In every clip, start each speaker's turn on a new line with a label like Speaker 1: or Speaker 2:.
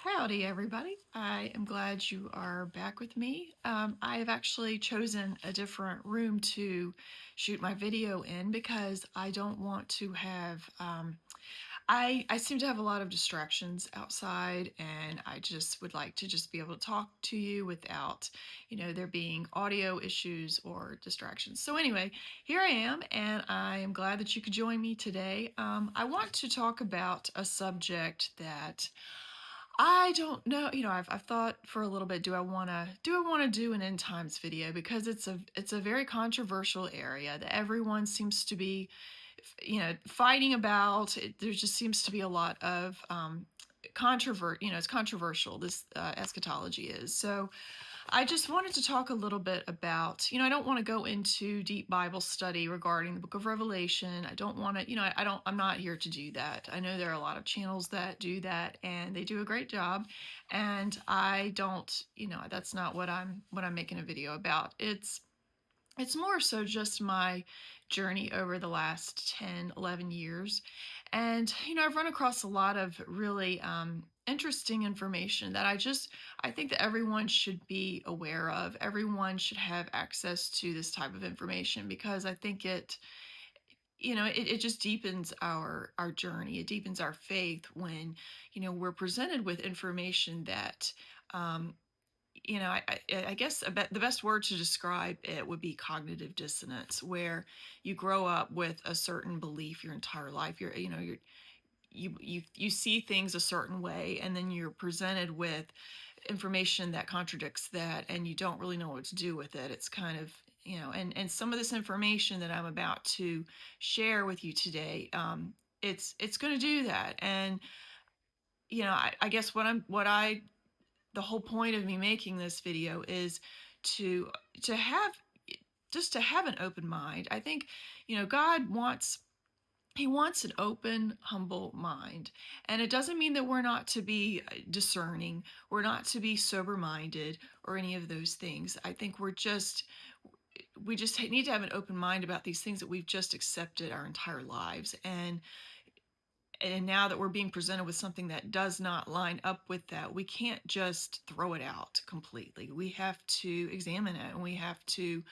Speaker 1: Howdy, everybody. I am glad you are back with me. I have actually chosen a different room to shoot my video in because I don't want to have, I seem to have a lot of distractions outside, and I just would like to just be able to talk to you without, there being audio issues or distractions. So anyway, here I am, and I am glad that you could join me today. I want to talk about a subject that I don't know. I've thought for a little bit. Do I want to do an end times video because it's a very controversial area that everyone seems to be, fighting about. There just seems to be a lot of controvert. It's controversial. This eschatology is so. I just wanted to talk a little bit about, I don't want to go into deep Bible study regarding the book of Revelation. I don't want to, I'm not here to do that. I know there are a lot of channels that do that and they do a great job. And I don't, that's not what I'm making a video about. It's more so just my journey over the last 10, 11 years. And, I've run across a lot of really interesting information that I think that everyone should be aware of. Everyone should have access to this type of information because I think it just deepens our journey. It deepens our faith when, we're presented with information that, um, I guess the best word to describe it would be cognitive dissonance, where you grow up with a certain belief your entire life. You see things a certain way, and then you're presented with information that contradicts that, and you don't really know what to do with it. It's kind of and some of this information that I'm about to share with you today, it's going to do that, and I guess the whole point of me making this video is to to have to have an open mind. I think God wants he wants an open, humble mind. And it doesn't mean that we're not to be discerning, we're not to be sober-minded or any of those things. I think we just need to have an open mind about these things that we've just accepted our entire lives. And now that we're being presented with something that does not line up with that, we can't just throw it out completely. We have to examine it, and we have to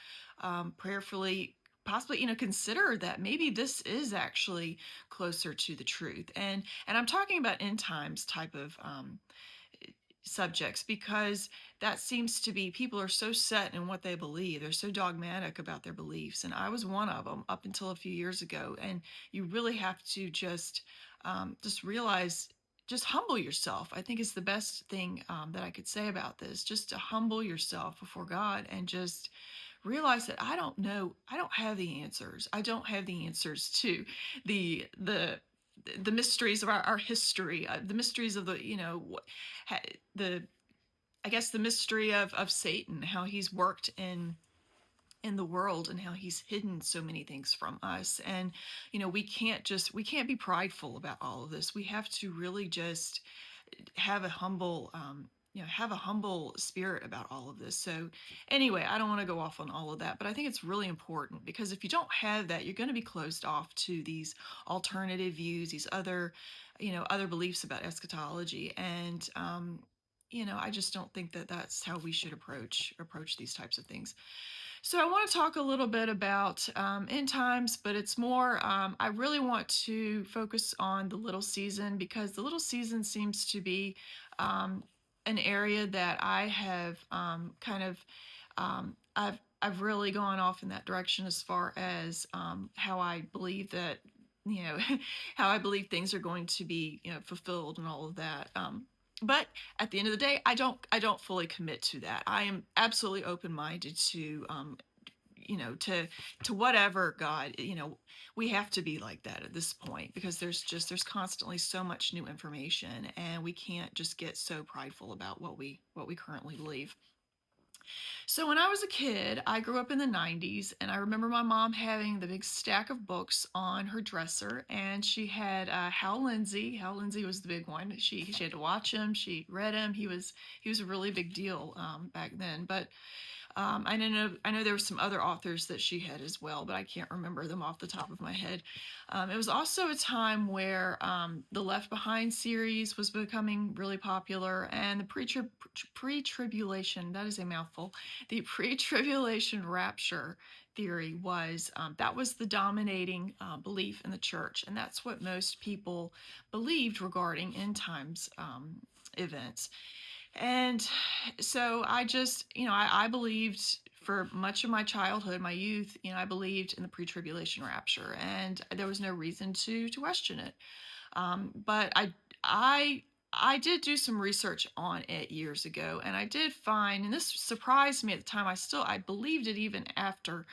Speaker 1: prayerfully possibly consider that maybe this is actually closer to the truth. And I'm talking about end times type of subjects, because that seems to be, people are so set in what they believe. They're so dogmatic about their beliefs, and I was one of them up until a few years ago. And you really have to just realize, just humble yourself. I think is the best thing that I could say about this, just to humble yourself before God and just realize that I don't know, I don't have the answers. I don't have the answers to the mysteries of our history, the mysteries of the I guess the mystery of Satan, how he's worked in the world and how he's hidden so many things from us. And we can't be prideful about all of this. We have to really just have a humble spirit about all of this. So anyway, I don't want to go off on all of that, but I think it's really important, because if you don't have that, you're going to be closed off to these alternative views, these other beliefs about eschatology. And I just don't think that that's how we should approach these types of things. So I want to talk a little bit about end times, but it's more, I really want to focus on the little season, because the little season seems to be an area that I have I've really gone off in that direction, as far as how I believe that, how I believe things are going to be, fulfilled and all of that. But at the end of the day, I don't fully commit to that. I am absolutely open-minded to to whatever God, we have to be like that at this point, because there's constantly so much new information, and we can't just get so prideful about what we currently believe. So when I was a kid, I grew up in the 90s, and I remember my mom having the big stack of books on her dresser, and she had Hal Lindsey. Hal Lindsey was the big one. She had to watch him. She read him. He was a really big deal back then. But I know there were some other authors that she had as well, but I can't remember them off the top of my head. It was also a time where the Left Behind series was becoming really popular, and the pre-tribulation, that is a mouthful, the pre-tribulation rapture theory was that was the dominating belief in the church, and that's what most people believed regarding end times events. And so I just, I believed for much of my childhood, my youth, I believed in the pre-tribulation rapture, and there was no reason to question it. But I, I did do some research on it years ago, and I did find, and this surprised me at the time. I believed it even after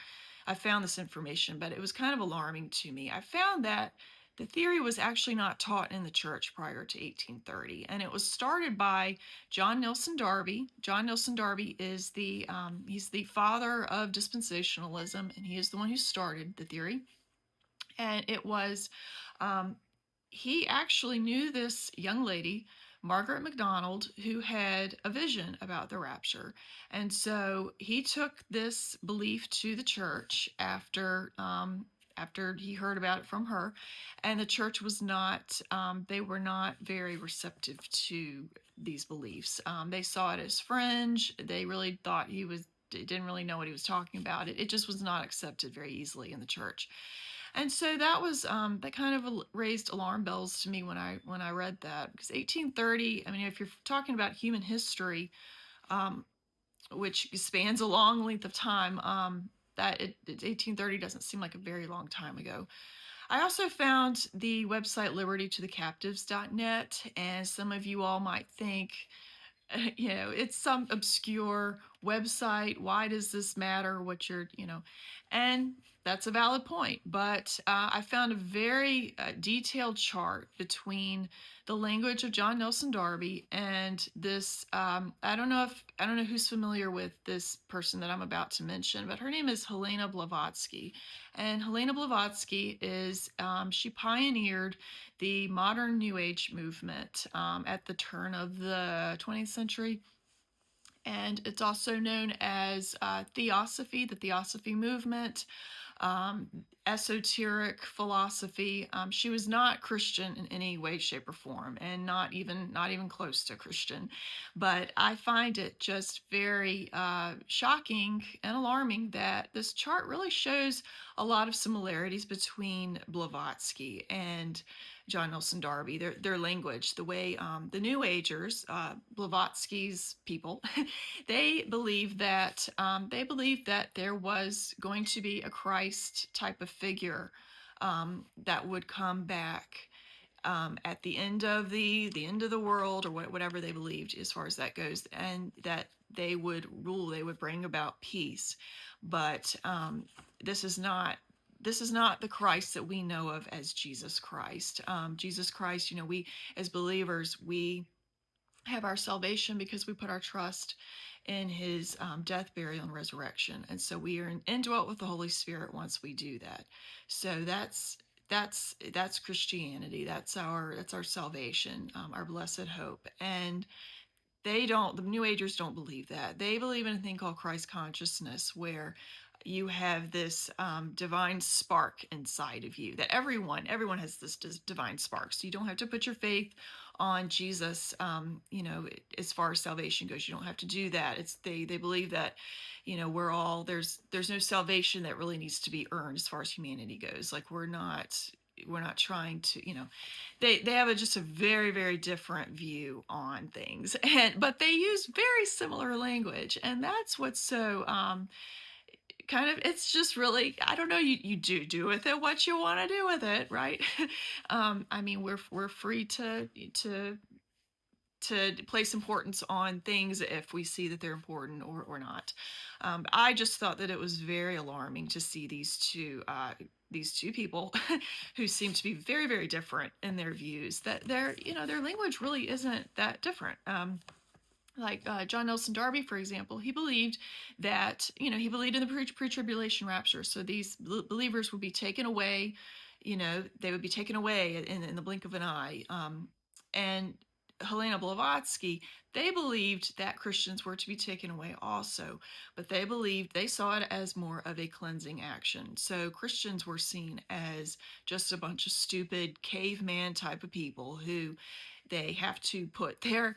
Speaker 1: I found this information, but it was kind of alarming to me. I found that the theory was actually not taught in the church prior to 1830, and it was started by John Nelson Darby. John Nelson Darby is he's the father of dispensationalism, and he is the one who started the theory. And it was um, he actually knew this young lady, Margaret MacDonald, who had a vision about the rapture. And so he took this belief to the church after he heard about it from her. And the church was not, they were not very receptive to these beliefs. They saw it as fringe. They really thought didn't really know what he was talking about. It just was not accepted very easily in the church. And so that was that kind of raised alarm bells to me when I read that, because 1830. I mean, if you're talking about human history, um, which spans a long length of time, 1830 doesn't seem like a very long time ago. I also found the website libertytothecaptives.net, and some of you all might think, it's some obscure website. Why does this matter? And that's a valid point. But I found a very detailed chart between the language of John Nelson Darby and this. I don't know who's familiar with this person that I'm about to mention, but her name is Helena Blavatsky. And Helena Blavatsky she pioneered the modern New Age movement at the turn of the 20th century. And it's also known as Theosophy, the Theosophy movement, um, esoteric philosophy. She was not Christian in any way, shape, or form, and not even close to Christian. But I find it just very shocking and alarming that this chart really shows a lot of similarities between Blavatsky and John Nelson Darby, their language, the way the New Agers, Blavatsky's people, they believed that there was going to be a Christ type of figure that would come back at the end of the end of the world, or whatever they believed as far as that goes, and that they would rule, they would bring about peace. But this is not the Christ that we know of as Jesus Christ. Jesus Christ, we as believers, we have our salvation because we put our trust in his death, burial, and resurrection. And so we are indwelt with the Holy Spirit once we do that. So that's Christianity. That's our salvation, our blessed hope. And the New Agers don't believe that. They believe in a thing called Christ consciousness, where you have this divine spark inside of you, that everyone has this divine spark. So you don't have to put your faith on Jesus, as far as salvation goes. You don't have to do that. They believe that, we're all, there's no salvation that really needs to be earned as far as humanity goes. Like we're not trying to, they have just a very, very different view on things, but they use very similar language, and that's what's so kind of, it's just really, I don't know, you do with it what you want to do with it, right? I mean, we're free to place importance on things if we see that they're important or not. I just thought that it was very alarming to see these two people who seem to be very, very different in their views, that their language really isn't that different. Like John Nelson Darby, for example, he believed in the pre-tribulation rapture. So these believers would be taken away, they would be taken away in the blink of an eye. And Helena Blavatsky, they believed that Christians were to be taken away also, but they saw it as more of a cleansing action. So Christians were seen as just a bunch of stupid caveman type of people who they have to put their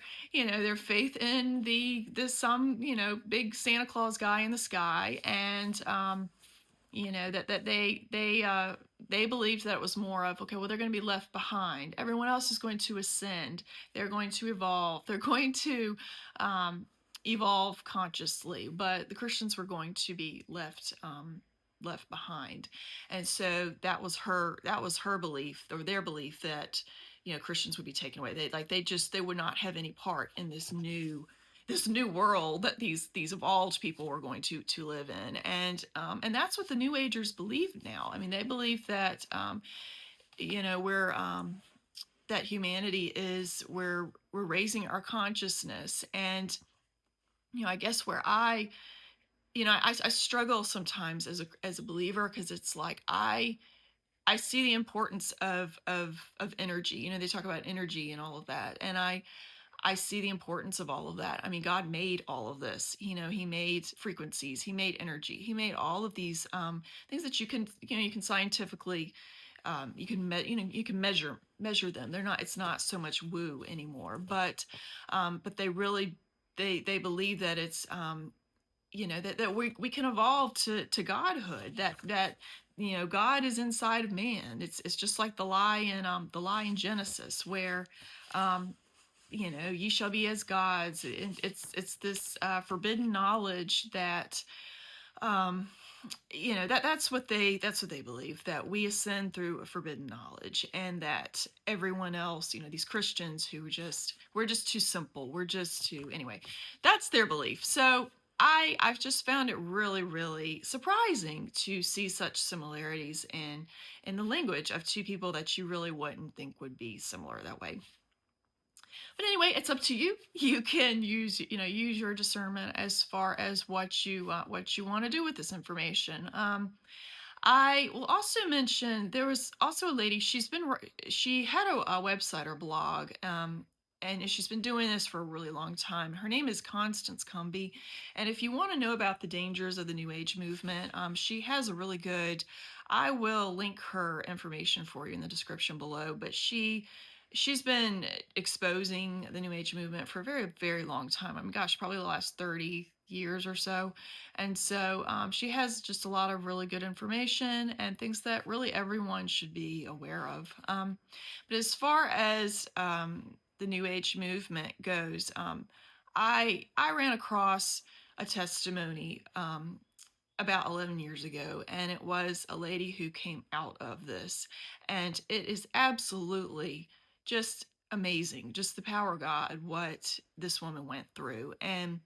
Speaker 1: faith in some big Santa Claus guy in the sky, and that they believed that it was more of, okay, well, they're going to be left behind, everyone else is going to ascend, they're going to evolve, they're going to evolve consciously, but the Christians were going to be left behind. And so that was her belief, or their belief, that Christians would be taken away. They would not have any part in this new world that these evolved people were going to live in. And that's what the New Agers believe now. I mean, they believe that we're that humanity is, we're raising our consciousness. And I guess where I struggle sometimes as a believer, because it's like I see the importance of energy. They talk about energy and all of that, and I see the importance of all of that. I mean, God made all of this. He made frequencies, He made energy, He made all of these things that you can scientifically, you can measure them. They're not. It's not so much woo anymore, but they really they believe that it's that we can evolve to godhood. That God is inside of man. It's just like the lie in Genesis, where ye shall be as gods. It's this forbidden knowledge that that's what they believe, that we ascend through a forbidden knowledge, and that everyone else, these Christians who we're just too simple, we're just too, anyway, that's their belief. So I've just found it really, really surprising to see such similarities in the language of two people that you really wouldn't think would be similar that way. But anyway, it's up to you. You can use your discernment as far as what you want to do with this information. I will also mention, there was also a lady. She had a website or blog, and she's been doing this for a really long time. Her name is Constance Cumby, and if you want to know about the dangers of the New Age movement, she has a really good. I will link her information for you in the description below. But she's been exposing the New Age movement for a very, very long time. I mean, gosh, probably the last 30 years or so. And so she has just a lot of really good information and things that really everyone should be aware of. But as far as the New Age movement goes, I ran across a testimony about 11 years ago, and it was a lady who came out of this, and it is absolutely just amazing, just the power of God, what this woman went through. And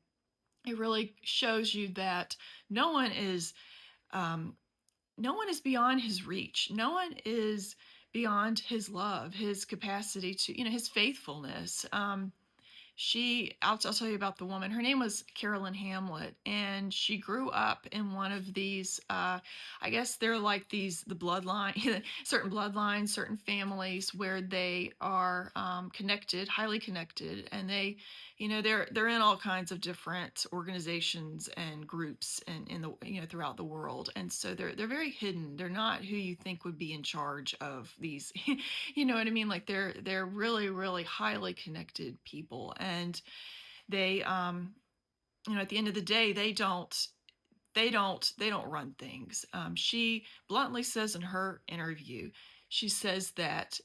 Speaker 1: it really shows you that no one is beyond His reach. No one is beyond His love, His capacity to, His faithfulness. I'll tell you about the woman. Her name was Carolyn Hamlet, and she grew up in one of these, I guess they're like the bloodline, certain bloodlines, certain families where they are connected, highly connected, and they're in all kinds of different organizations and groups and in the throughout the world. And so they're very hidden. They're not who you think would be in charge of these, you know what I mean? Like they're really, really highly connected people. And they at the end of the day, they don't run things. She bluntly says in her interview, she says that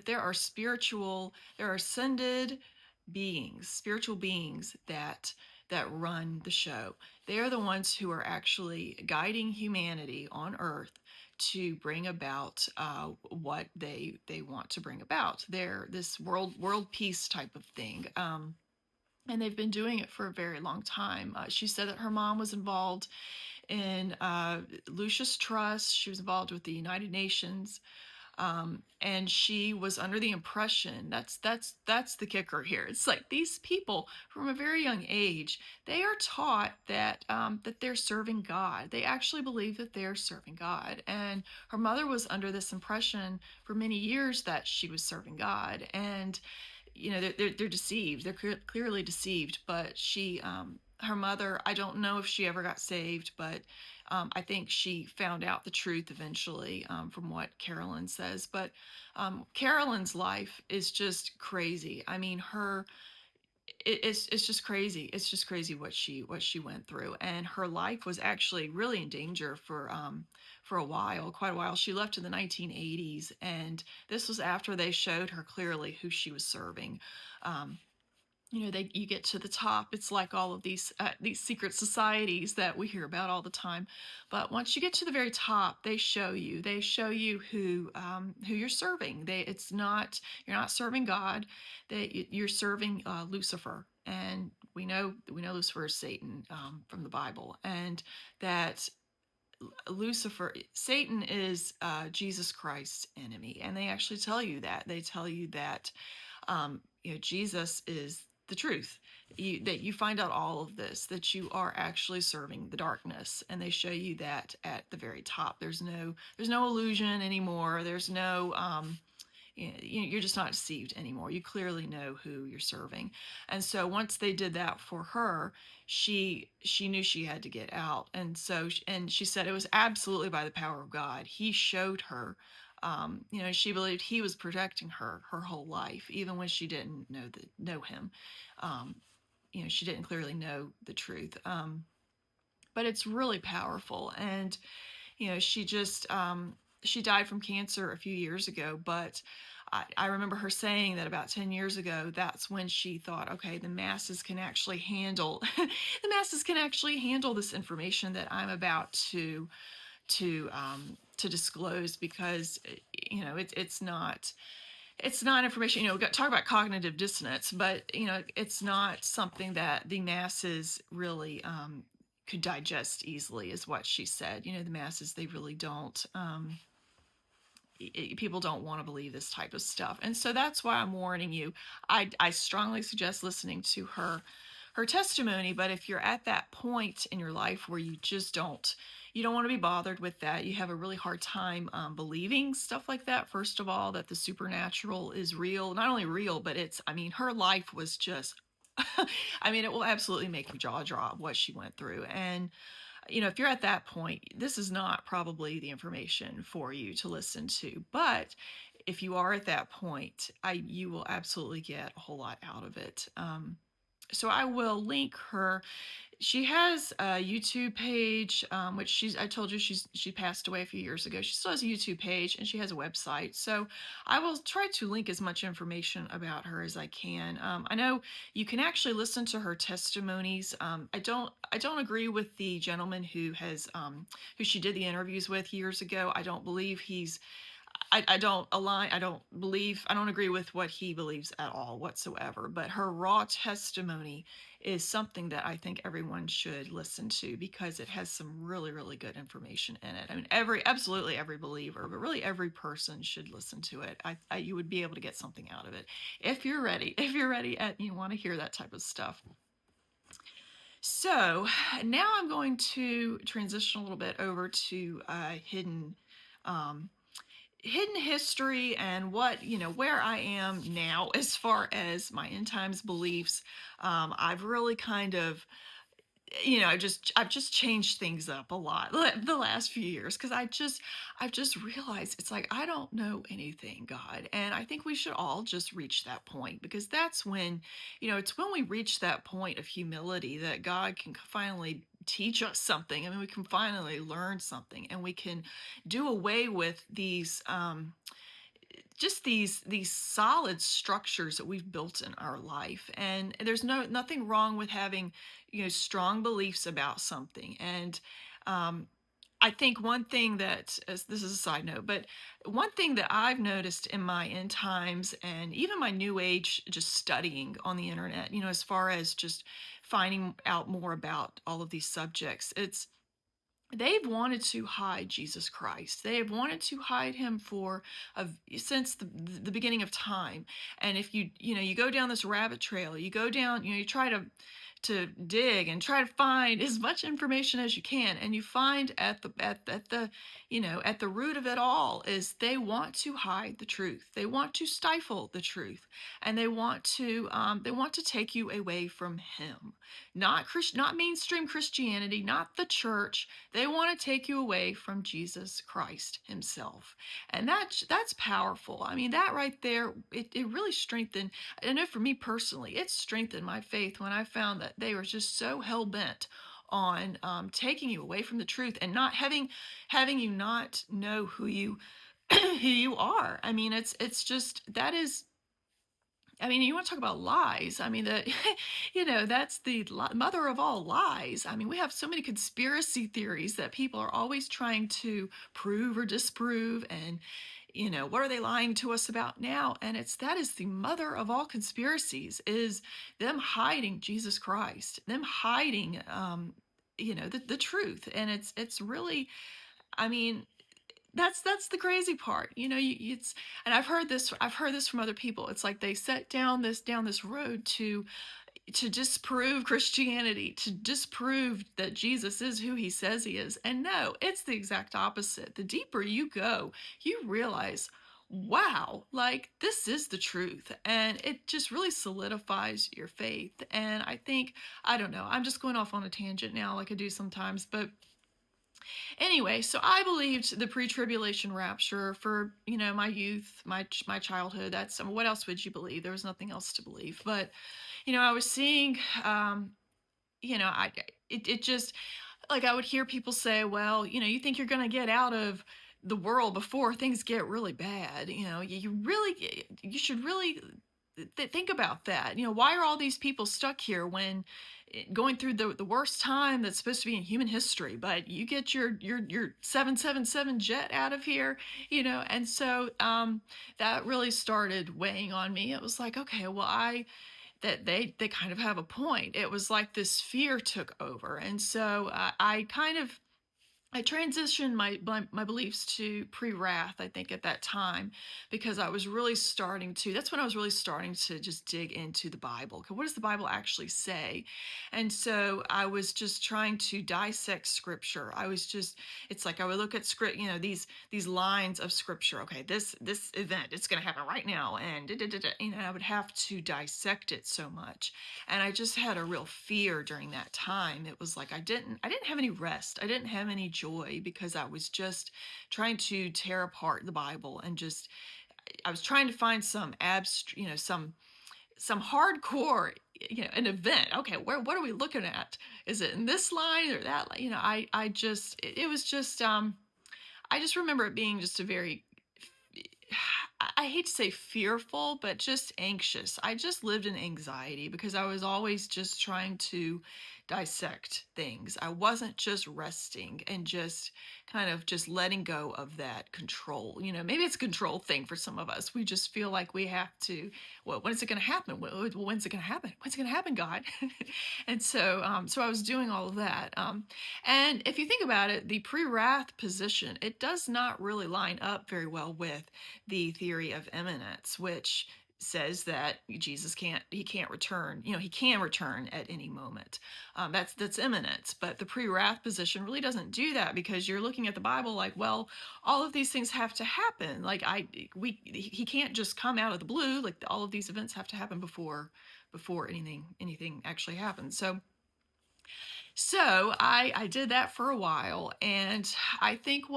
Speaker 1: there are ascended beings, spiritual beings that run the show. They are the ones who are actually guiding humanity on Earth to bring about what they want to bring about. They're this world peace type of thing. And they've been doing it for a very long time. She said that her mom was involved in Lucius Trust. She was involved with the United Nations. And she was under the impression, that's the kicker here. It's like these people from a very young age, they are taught that they're serving God. They actually believe that they're serving God. And her mother was under this impression for many years that she was serving God. And they're deceived. They're clearly deceived. But her mother, I don't know if she ever got saved, but I think she found out the truth eventually, from what Carolyn says. But Carolyn's life is just crazy. I mean, it's just crazy. It's just crazy what she went through, and her life was actually really in danger for a while, quite a while. She left in the 1980s, and this was after they showed her clearly who she was serving. Um, you get to the top, it's like all of these secret societies that we hear about all the time. But once you get to the very top, they show you who you're serving. It's not, you're not serving God. You're serving Lucifer, and we know Lucifer is Satan, from the Bible, and that Satan is Jesus Christ's enemy, and they actually tell you that. They tell you that Jesus is the truth. That you find out all of this, that you are actually serving the darkness, and they show you that at the very top. There's no illusion anymore. There's no you're just not deceived anymore. You clearly know who you're serving. And so once they did that for her, she knew she had to get out. And so, and she said it was absolutely by the power of God. He showed her. She believed he was protecting her whole life, even when she didn't know him. Um, she didn't clearly know the truth. But it's really powerful. And she died from cancer a few years ago, but I remember her saying that about 10 years ago, that's when she thought, okay, the masses can actually handle this information that I'm about to disclose, because it's not information. We got talk about cognitive dissonance, but it's not something that the masses really could digest easily, is what she said. The masses, they really don't. People don't want to believe this type of stuff, and so that's why I'm warning you. I strongly suggest listening to her testimony. But if you're at that point in your life where you don't want to be bothered with that, you have a really hard time believing stuff like that. First of all, that the supernatural is real, not only real, but her life was just, it will absolutely make your jaw drop what she went through. And if you're at that point, this is not probably the information for you to listen to. But if you are at that point, you will absolutely get a whole lot out of it. So I will link her. She has a YouTube page, which I told you she passed away a few years ago. She still has a YouTube page, and she has a website. So I will try to link as much information about her as I can. I know you can actually listen to her testimonies. I don't agree with the gentleman who she did the interviews with years ago. I don't believe I don't align. I don't agree with what he believes at all whatsoever. But her raw testimony is something that I think everyone should listen to, because it has some really, really good information in it. Absolutely every believer, but really every person should listen to it. You would be able to get something out of it if you're ready. If you're ready and you want to hear that type of stuff. So now I'm going to transition a little bit over to hidden history, and where I am now as far as my end times beliefs. I've really kind of, I've just changed things up a lot the last few years, because I've just realized it's like, I don't know anything, God. And I think we should all just reach that point, because that's when, it's when we reach that point of humility that God can finally teach us something. We can finally learn something, and we can do away with these just these solid structures that we've built in our life. And there's nothing wrong with having strong beliefs about something. And I think one thing that, this is a side note, but one thing that I've noticed in my end times, and even my new age, just studying on the internet, as far as just finding out more about all of these subjects, they've wanted to hide Jesus Christ. They have wanted to hide him since the beginning of time. And if you go down this rabbit trail, you go down, you try to to dig and try to find as much information as you can, and you find at the at the root of it all is they want to hide the truth. They want to stifle the truth, and they want to take you away from Him, not mainstream Christianity, not the church. They want to take you away from Jesus Christ Himself, and that's powerful. I mean, that right there, it really strengthened. I know for me personally, it strengthened my faith when I found that they were just so hell bent on taking you away from the truth and not having you not know who you who you are. I mean, it's just that is. I mean, you want to talk about lies. I mean, that's the mother of all lies. I mean, we have so many conspiracy theories that people are always trying to prove or disprove. And, what are they lying to us about now? And that is the mother of all conspiracies, is them hiding Jesus Christ, them hiding, the truth. And it's really, I mean, that's the crazy part. It's, and I've heard this from other people. It's like they set down this road to disprove Christianity, to disprove that Jesus is who He says He is. And no, it's the exact opposite. The deeper you go, you realize, wow, like this is the truth, and it just really solidifies your faith. And I don't know, I'm just going off on a tangent now like I do sometimes, but anyway, so I believed the pre-tribulation rapture for, my youth, my childhood. That's, what else would you believe? There was nothing else to believe. But, I was seeing, I it just, like, I would hear people say, well, you think you're going to get out of the world before things get really bad. You should really think about that. Why are all these people stuck here when going through the worst time that's supposed to be in human history, but you get your 777 jet out of here, and so that really started weighing on me. It was like, okay, well, that they kind of have a point. It was like this fear took over, and so I transitioned my beliefs to pre-wrath, I think, at that time, because I was really starting to. That's when I was really starting to just dig into the Bible. Okay, what does the Bible actually say? And so I was just trying to dissect Scripture. It's like I would look at script, these lines of Scripture. Okay, this event, it's going to happen right now, and I would have to dissect it so much, and I just had a real fear during that time. It was like I didn't have any rest. I didn't have any joy, because I was just trying to tear apart the Bible, and just I was trying to find some some hardcore, an event. Okay, what are we looking at? Is it in this line or that line? I just it was just I just remember it being just a very, I hate to say fearful, but just anxious. I just lived in anxiety because I was always just trying to dissect things. I wasn't just resting and just kind of just letting go of that control. Maybe it's a control thing for some of us. We just feel like we have to, well, when is it going to happen? When's it going to happen? When's it going to happen, God? And so I was doing all of that. And if you think about it, the pre-wrath position, it does not really line up very well with the theory of imminence, which says that Jesus can't return. He can return at any moment. That's imminence. But the pre-wrath position really doesn't do that, because you're looking at the Bible like, well, all of these things have to happen. Like he can't just come out of the blue. Like all of these events have to happen before anything actually happens. So I did that for a while, and I think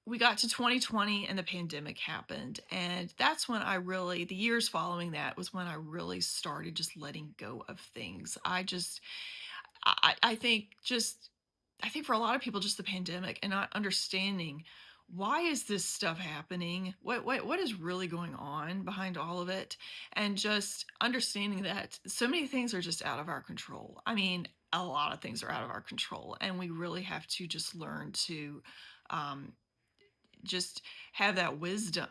Speaker 1: we got to 2020 and the pandemic happened, and that's when the years following that was when I really started just letting go of things. I think for a lot of people, just the pandemic and not understanding, why is this stuff happening? What is really going on behind all of it? And just understanding that so many things are just out of our control. I mean, a lot of things are out of our control, and we really have to just learn to um, just have that wisdom.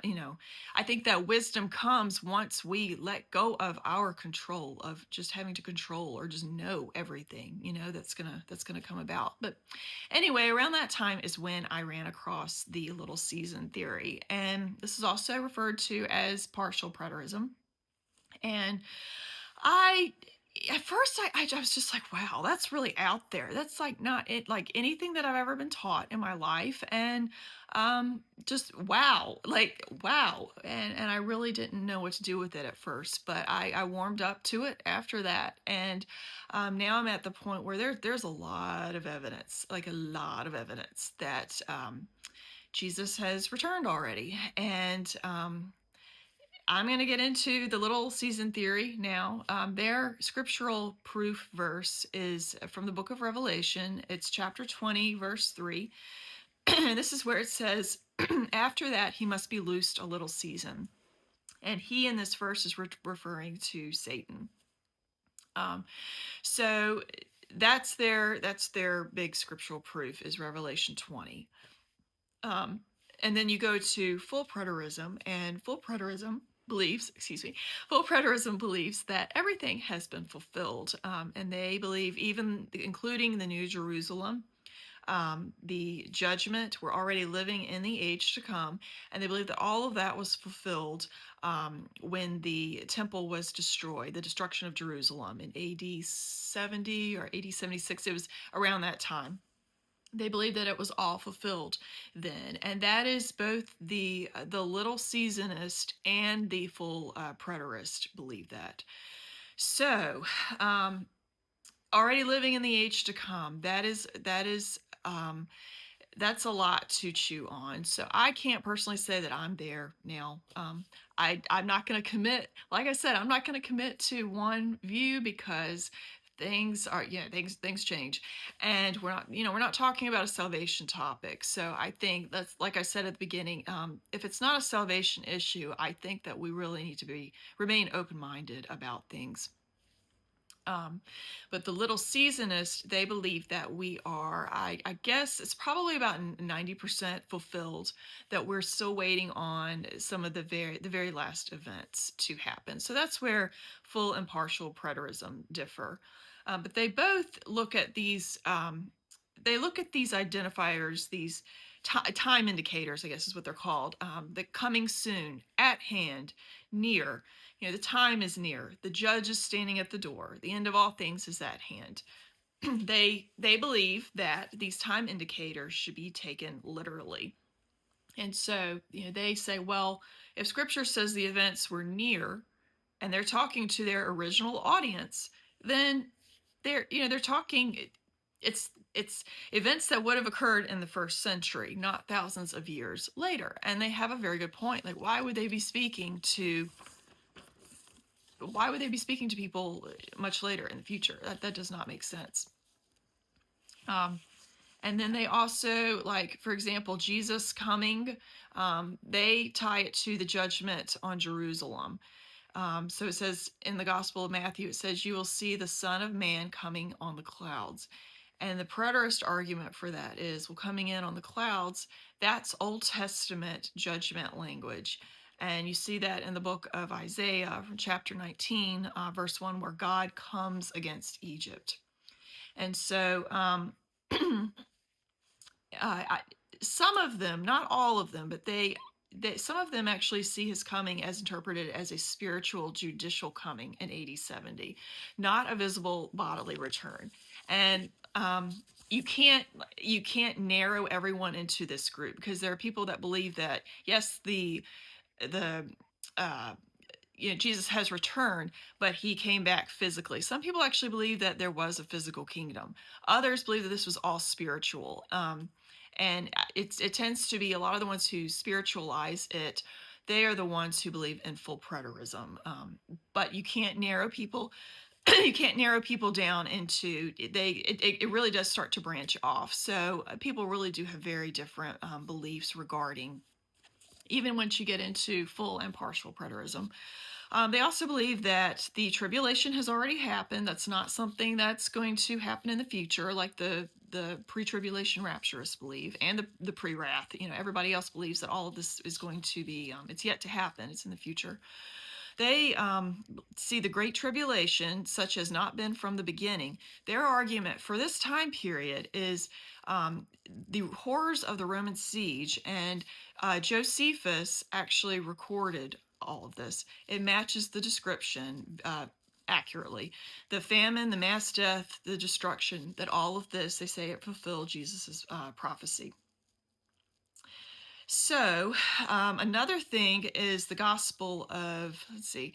Speaker 1: I think that wisdom comes once we let go of our control, of just having to control or just know everything, that's gonna come about. But anyway, around that time is when I ran across the little season theory, and this is also referred to as partial preterism. And I at first I was just like, wow, that's really out there. That's like not it like anything that I've ever been taught in my life. And just wow, like wow. And I really didn't know what to do with it at first, but I warmed up to it after that. And now I'm at the point where there's a lot of evidence, like a lot of evidence that Jesus has returned already. And I'm going to get into the little season theory now. Their scriptural proof verse is from the book of Revelation. It's chapter 20, verse 3. And this is where it says, after that, he must be loosed a little season. And he in this verse is referring to Satan. Um, so that's their big scriptural proof is Revelation 20. Um, and then you go to full preterism, and full preterism believes that everything has been fulfilled, and they believe even including the New Jerusalem, the judgment. We're already living in the age to come, and they believe that all of that was fulfilled when the temple was destroyed, the destruction of Jerusalem in AD 70 or AD 76. It was around that time. They believe that it was all fulfilled then, and that is both the little seasonist and the full preterist believe that. So, already living in the age to come. That's a lot to chew on. So I can't personally say that I'm there now. I'm not going to commit. Like I said, I'm not going to commit to one view because things change, and we're not talking about a salvation topic. So I think that's, like I said at the beginning, if it's not a salvation issue, I think that we really need to remain open-minded about things. But the little seasonists, they believe that we are, I guess it's probably about 90% fulfilled, that we're still waiting on some of the very last events to happen. So that's where full and partial preterism differ. But they both look at these, identifiers, these time indicators, I guess is what they're called, the coming soon, at hand, near. The time is near. The judge is standing at the door. The end of all things is at hand. They believe that these time indicators should be taken literally. And so, they say, well, if scripture says the events were near and they're talking to their original audience, then they're talking, it's events that would have occurred in the first century, not thousands of years later. And they have a very good point. Like, why would they be speaking to people much later in the future? That does not make sense. And then they also, like, for example, Jesus coming, they tie it to the judgment on Jerusalem. So it says in the Gospel of Matthew, it says, you will see the Son of Man coming on the clouds. And the preterist argument for that is, well, coming in on the clouds, that's Old Testament judgment language. And you see that in the book of Isaiah, from chapter 19, verse 1, where God comes against Egypt. And so some of them, not all of them, but some of them actually see his coming as interpreted as a spiritual judicial coming in AD 70, not a visible bodily return. And you can't narrow everyone into this group, because there are people that believe that, yes, the Jesus has returned, but he came back physically. Some people actually believe that there was a physical kingdom. Others believe that this was all spiritual. And it tends to be a lot of the ones who spiritualize it. They are the ones who believe in full preterism. But you can't narrow people. You can't narrow people down into it really does start to branch off. So people really do have very different beliefs regarding, even once you get into full and partial preterism. They also believe that the tribulation has already happened. That's not something that's going to happen in the future, like the pre-tribulation rapturists believe, and the pre-wrath. Everybody else believes that all of this is going to be, it's yet to happen. It's in the future. They see the Great Tribulation such as not been from the beginning. Their argument for this time period is the horrors of the Roman siege, and Josephus actually recorded all of this. It matches the description. accurately. The famine, the mass death, the destruction, that all of this, they say, it fulfilled Jesus's prophecy. So another thing is the gospel of, let's see,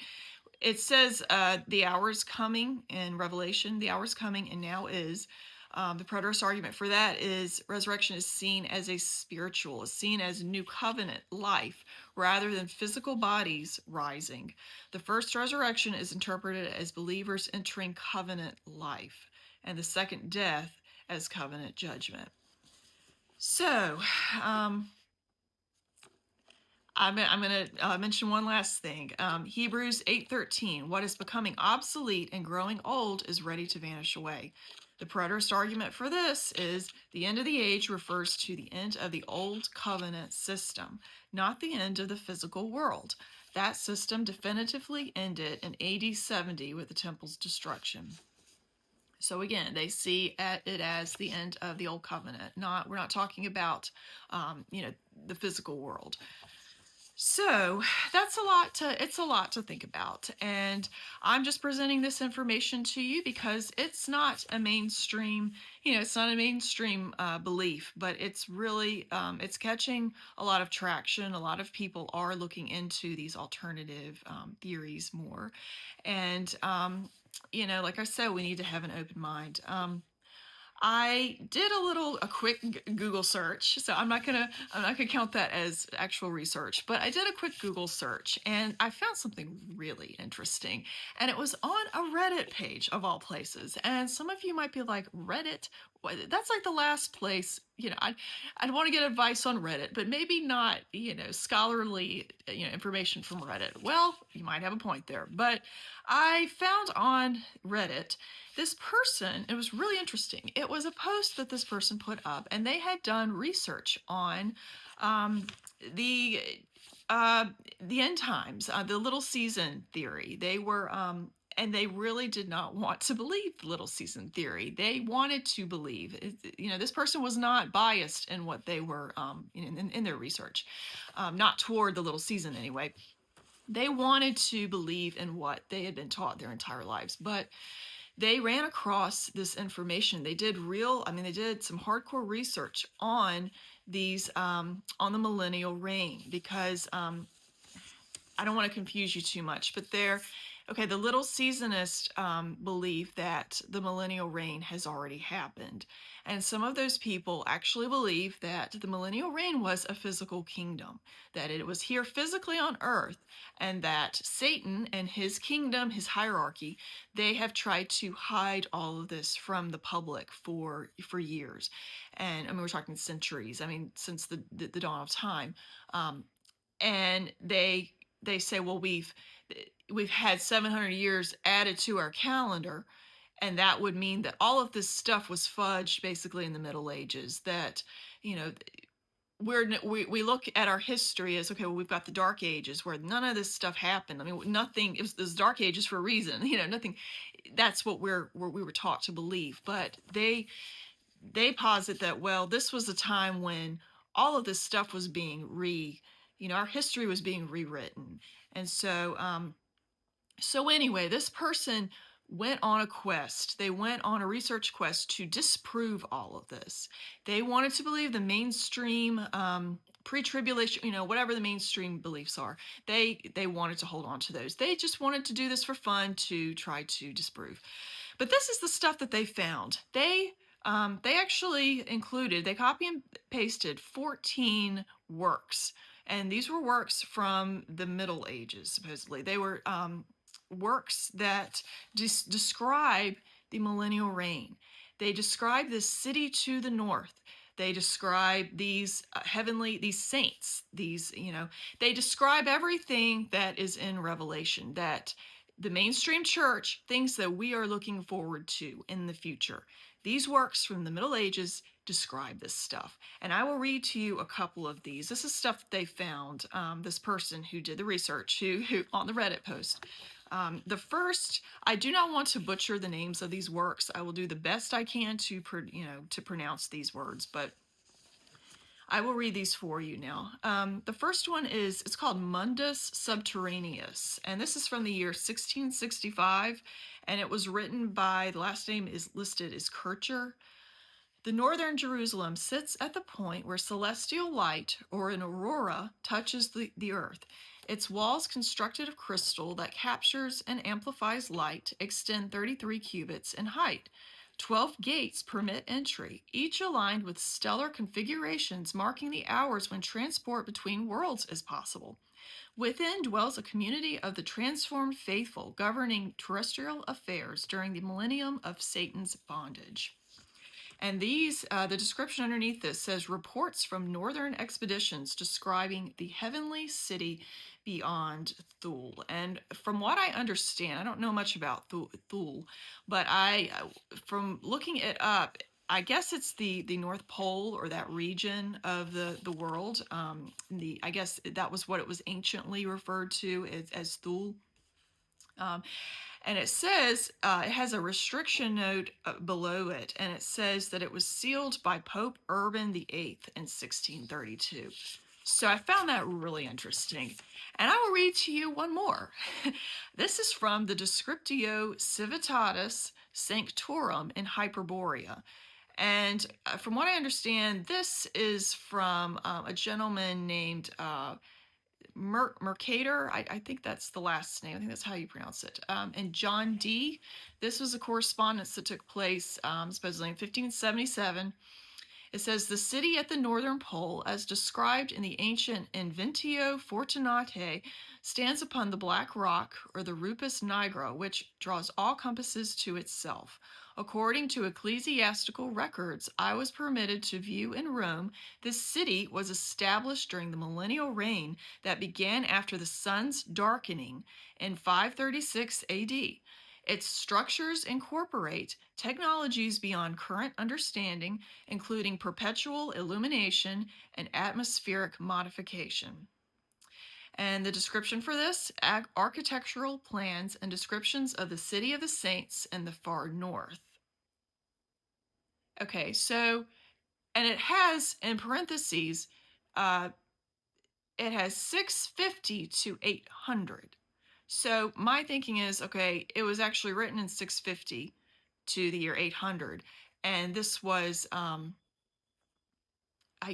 Speaker 1: it says the hour is coming in Revelation, the hour is coming and now is. The preterist argument for that is resurrection is seen as a spiritual, is seen as new covenant life rather than physical bodies rising. The first resurrection is interpreted as believers entering covenant life, and the second death as covenant judgment. So, I'm going to mention one last thing. Hebrews 8:13, what is becoming obsolete and growing old is ready to vanish away. The preterist argument for this is the end of the age refers to the end of the old covenant system, not the end of the physical world. That system definitively ended in AD 70 with the temple's destruction. So again, they see it as the end of the old covenant. We're not talking about, the physical world. So it's a lot to think about, and I'm just presenting this information to you because it's not a mainstream, it's not a mainstream belief, but it's really, it's catching a lot of traction. A lot of people are looking into these alternative theories more, and like I said, we need to have an open mind. I did a quick Google search, so I'm not gonna count that as actual research, but I did a quick Google search and I found something really interesting, and it was on a Reddit page of all places. And some of you might be like, Reddit? That's like the last place, I'd want to get advice on Reddit, but maybe not, scholarly, information from Reddit. Well, you might have a point there, but I found on Reddit this person, it was really interesting. It was a post that this person put up, and they had done research on the end times, the little season theory. They were and they really did not want to believe the little season theory. They wanted to believe, this person was not biased in what they were, in their research, not toward the little season anyway. They wanted to believe in what they had been taught their entire lives, but they ran across this information. They did some hardcore research on these, on the millennial reign, because I don't want to confuse you too much, but the little seasonist believe that the millennial reign has already happened. And some of those people actually believe that the millennial reign was a physical kingdom, that it was here physically on earth, and that Satan and his kingdom, his hierarchy, they have tried to hide all of this from the public for years. And we're talking centuries, since the dawn of time. And they say, well, we've had 700 years added to our calendar, and that would mean that all of this stuff was fudged basically in the Middle Ages. That, we look at our history as, okay, well, we've got the Dark Ages where none of this stuff happened. Nothing. It was Dark Ages for a reason. Nothing. That's what we were taught to believe. But they posit that, well, this was a time when all of this stuff was being our history was being rewritten. And so anyway, this person went on a quest. They went on a research quest to disprove all of this. They wanted to believe the mainstream pre-tribulation, whatever the mainstream beliefs are. They wanted to hold on to those. They just wanted to do this for fun, to try to disprove. But this is the stuff that they found. They actually included, they copy and pasted 14 works. And these were works from the Middle Ages, supposedly. They were works that describe the millennial reign. They describe this city to the north. They describe these these saints, they describe everything that is in Revelation, that the mainstream church thinks that we are looking forward to in the future. These works from the Middle Ages describe this stuff. And I will read to you a couple of these. This is stuff that they found, this person who did the research, who on the Reddit post. The first, I do not want to butcher the names of these works. I will do the best I can to pronounce these words, but I will read these for you now. The first one it's called Mundus Subterraneus, and this is from the year 1665, and it was written by, the last name is listed as Kircher. The northern Jerusalem sits at the point where celestial light, or an aurora, touches the earth. Its walls, constructed of crystal that captures and amplifies light, extend 33 cubits in height. 12 gates permit entry, each aligned with stellar configurations marking the hours when transport between worlds is possible. Within dwells a community of the transformed faithful, governing terrestrial affairs during the millennium of Satan's bondage. And the description underneath this says reports from northern expeditions describing the heavenly city beyond Thule. And from what I understand, I don't know much about Thule, but from looking it up, I guess it's the North Pole, or that region of the world. I guess that was what it was anciently referred to as Thule. And it says, it has a restriction note below it, and it says that it was sealed by Pope Urban VIII in 1632. So I found that really interesting. And I will read to you one more. This is from the Descriptio Civitatis Sanctorum in Hyperborea. And from what I understand, this is from a gentleman named Mercator, I think that's the last name. I think that's how you pronounce it. And John Dee. This was a correspondence that took place supposedly in 1577. It says, the city at the northern pole, as described in the ancient Inventio Fortunatae, stands upon the black rock, or the Rupus Nigra, which draws all compasses to itself. According to ecclesiastical records I was permitted to view in Rome, this city was established during the millennial reign that began after the sun's darkening in 536 AD. Its structures incorporate technologies beyond current understanding, including perpetual illumination and atmospheric modification. And the description for this, architectural plans and descriptions of the city of the saints in the far north. Okay, so, and it has, in parentheses, it has 650 to 800. So my thinking is, okay, it was actually written in 650 to the year 800, and this was, I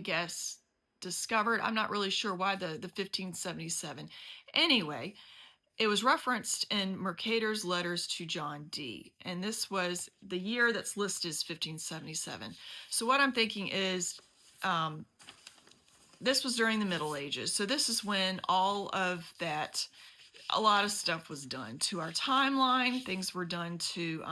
Speaker 1: guess, discovered. I'm not really sure why the 1577. Anyway, it was referenced in Mercator's letters to John Dee, and this was the year that's listed as 1577. So what I'm thinking is, this was during the Middle Ages. So this is when all of that, a lot of stuff was done to our timeline. Things were done to,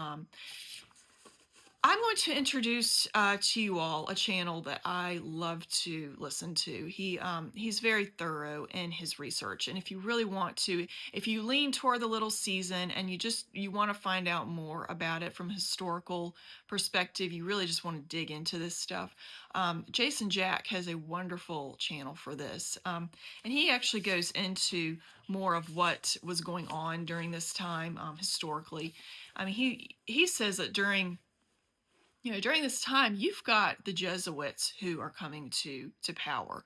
Speaker 1: I'm going to introduce to you all a channel that I love to listen to. He's very thorough in his research, and if you really want to, if you lean toward the Little Season and you want to find out more about it from a historical perspective, you really just want to dig into this stuff. Jason Jack has a wonderful channel for this, and he actually goes into more of what was going on during this time historically. I mean, he says that during this time, you've got the Jesuits who are coming to power.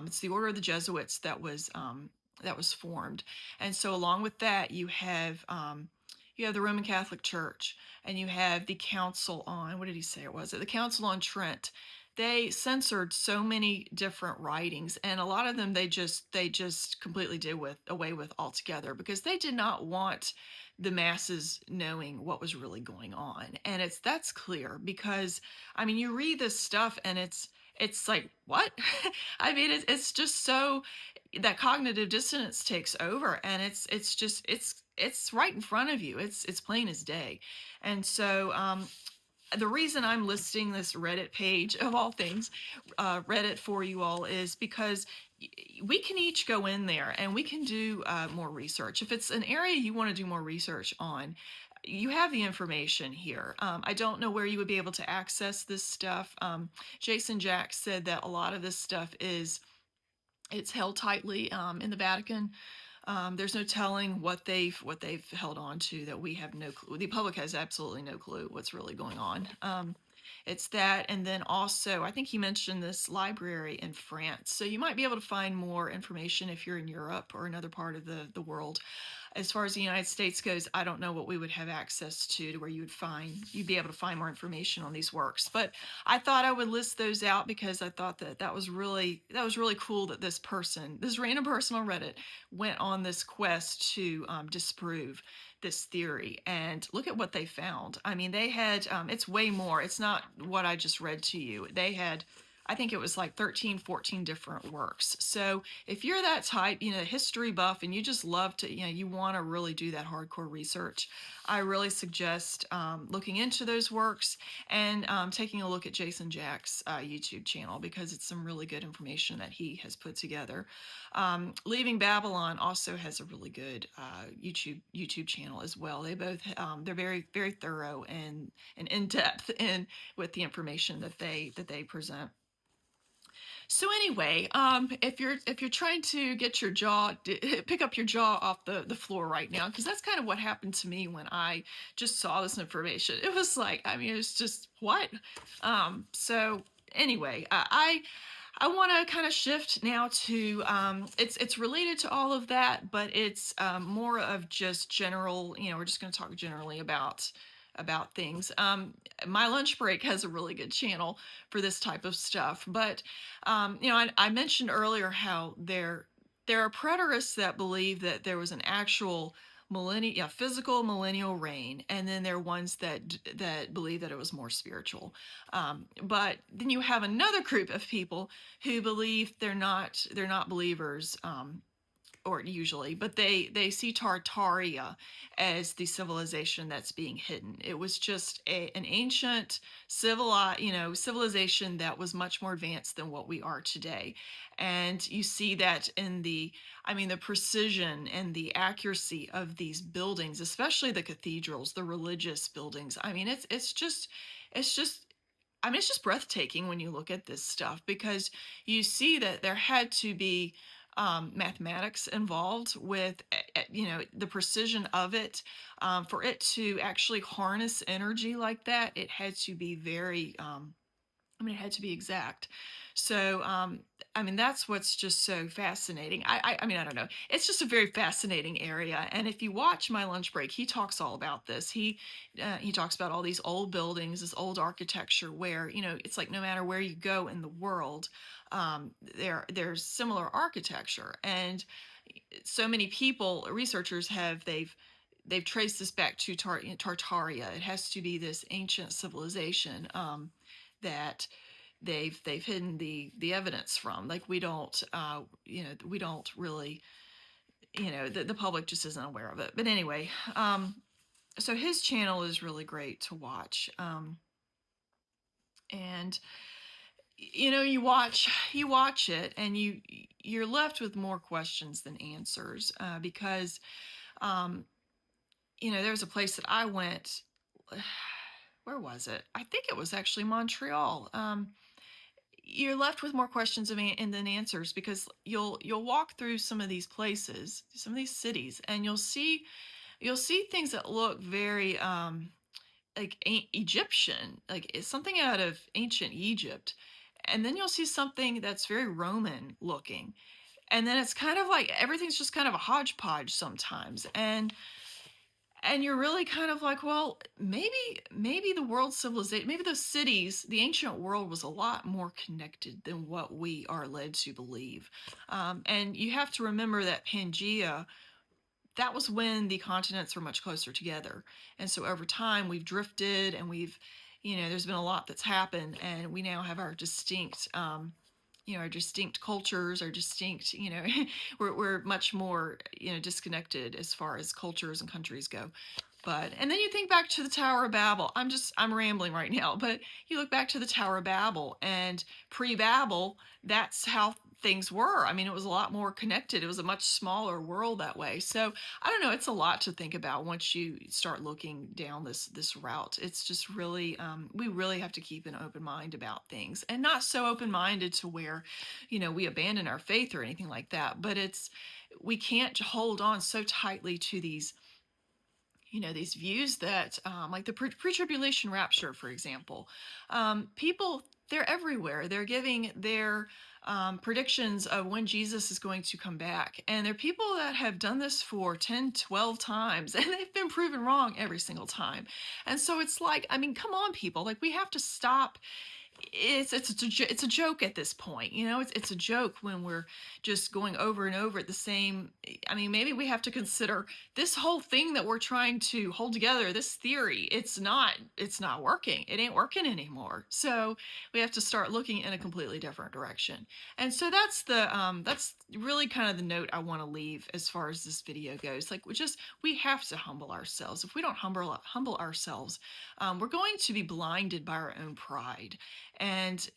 Speaker 1: It's the Order of the Jesuits that was formed, and so along with that, you have the Roman Catholic Church, and you have the Council on, what did he say it was? The Council on Trent. They censored so many different writings, and a lot of them they just completely did away with altogether, because they did not want the masses knowing what was really going on. And that's clear, because I mean, you read this stuff and it's like, what? I mean, it's just so that cognitive dissonance takes over, and it's right in front of you. It's plain as day. And so the reason I'm listing this Reddit page, of all things, Reddit, for you all, is because we can each go in there and we can do more research. If it's an area you want to do more research on, you have the information here. I don't know where you would be able to access this stuff. Jason Jack said that a lot of this stuff it's held tightly in the Vatican. There's no telling what they've held on to, that we have no clue. The public has absolutely no clue what's really going on. It's that, and then also I think he mentioned this library in France. So you might be able to find more information if you're in Europe or another part of the world. As far as the United States goes, I don't know what we would have access to where you'd be able to find more information on these works. But I thought I would list those out because I thought that was really cool that this random person on Reddit, went on this quest to disprove this theory. And look at what they found. I mean, they had it's way more. It's not what I just read to you. They had, I think it was like 13, 14 different works. So if you're that type, history buff, and you just love to, you want to really do that hardcore research, I really suggest looking into those works and taking a look at Jason Jack's YouTube channel, because it's some really good information that he has put together. Leaving Babylon also has a really good YouTube channel as well. They both they're very, very thorough and in depth in with the information that they present. So anyway, if you're trying to get your jaw, pick up your jaw off the floor right now, because that's kind of what happened to me when I just saw this information. It was like, I mean, it was just what. So anyway, I want to kind of shift now to it's related to all of that, but it's more of just general. We're just going to talk generally about things. My lunch break has a really good channel for this type of stuff. But I mentioned earlier how there are preterists that believe that there was an actual physical millennial reign, and then there are ones that believe that it was more spiritual. But then you have another group of people who believe they're not believers. Or usually, but they see Tartaria as the civilization that's being hidden. It was just an ancient civilization that was much more advanced than what we are today. And you see that in the precision and the accuracy of these buildings, especially the cathedrals, the religious buildings. I mean, it's just breathtaking when you look at this stuff, because you see that there had to be mathematics involved with the precision of it. For it to actually harness energy like that, it had to be very it had to be exact. So, that's what's just so fascinating. I don't know. It's just a very fascinating area. And if you watch my lunch break, he talks all about this. He talks about all these old buildings, this old architecture, where it's like no matter where you go in the world, there's similar architecture. And so many people, researchers they've traced this back to Tartaria. It has to be this ancient civilization that they've hidden the evidence from. Like we don't really, the public just isn't aware of it. But anyway, so his channel is really great to watch. And you watch it, and you're left with more questions than answers, because there was a place that I went. Where was it? I think it was actually Montreal. You're left with more questions than answers, because you'll walk through some of these places, some of these cities, and you'll see things that look very like Egyptian, like it's something out of ancient Egypt, and then you'll see something that's very Roman looking, and then it's kind of like everything's just kind of a hodgepodge sometimes, and you're really kind of like, well, maybe the world civilization, maybe the cities, the ancient world was a lot more connected than what we are led to believe. And you have to remember that Pangea, that was when the continents were much closer together. And so over time we've drifted, and there's been a lot that's happened, and we now have our distinct our distinct cultures, our distinct, we're much more, disconnected as far as cultures and countries go. But, and then you think back to the Tower of Babel. I'm rambling right now, but you look back to the Tower of Babel, and pre-Babel, that's how things were. I mean, it was a lot more connected. It was a much smaller world that way. So I don't know. It's a lot to think about once you start looking down this route. It's just really, we really have to keep an open mind about things, and not so open-minded to where, we abandon our faith or anything like that. But we can't hold on so tightly to these these views that, like the pre-tribulation rapture, for example, people, they're everywhere. They're giving their predictions of when Jesus is going to come back. And there are people that have done this for 10, 12 times, and they've been proven wrong every single time. And so it's like, I mean, come on, people. Like, we have to stop. It's a joke at this point. It's a joke when we're just going over and over at the same. I mean, maybe we have to consider this whole thing that we're trying to hold together, this theory. It's not working. It ain't working anymore. So we have to start looking in a completely different direction. And so that's really kind of the note I want to leave as far as this video goes. Like, we have to humble ourselves. If we don't humble ourselves, we're going to be blinded by our own pride. And,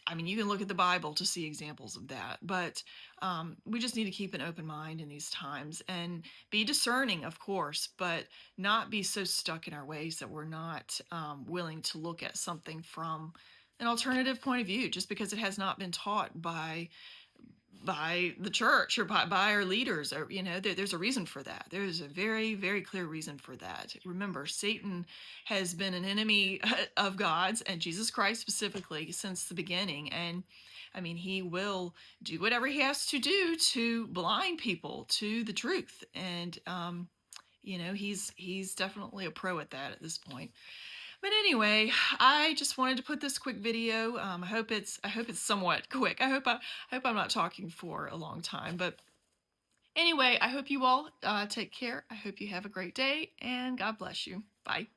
Speaker 1: I mean, you can look at the Bible to see examples of that, but we just need to keep an open mind in these times and be discerning, of course, but not be so stuck in our ways that we're not willing to look at something from an alternative point of view, just because it has not been taught by the church or by our leaders. Or there's a reason for that. There's a very, very clear reason for that. Remember, Satan has been an enemy of God's and Jesus Christ specifically since the beginning. And I mean, he will do whatever he has to do to blind people to the truth. And he's definitely a pro at that at this point. But anyway, I just wanted to put this quick video. I hope it's somewhat quick. I hope I'm not talking for a long time. But anyway, I hope you all take care. I hope you have a great day, and God bless you. Bye.